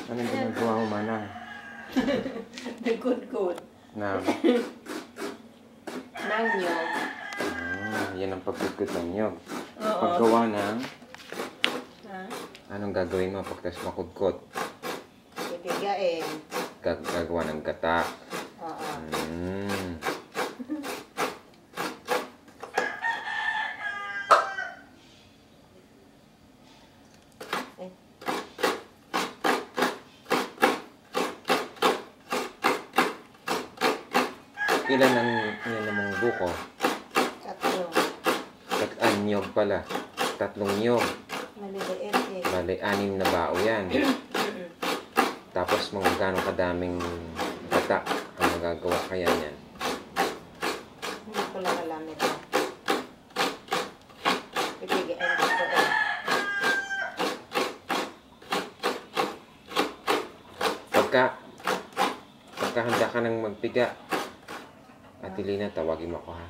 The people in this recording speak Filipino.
Anong ginagawa mo, Manang? Nagkudkod. Na, Nang nyog. yan ang pagkudkod ng nyog. Oo. Paggawa ng, Ha? anong gagawin mo pagkas makudkod? Ibigain. Gagawa ng gata. Oo. Ilan ang mong buko? Tatlo. Nyog pala. 3 nyog. Maliliit eh. Bale, 6 na bao yan. Tapos mga ganong kadaming gata ang magagawa kaya niyan. Hindi ko lang alam ito. Ibigain ko ito. Pagka handa ka ng magpiga, Ate Lina, tawagin mo ako ha.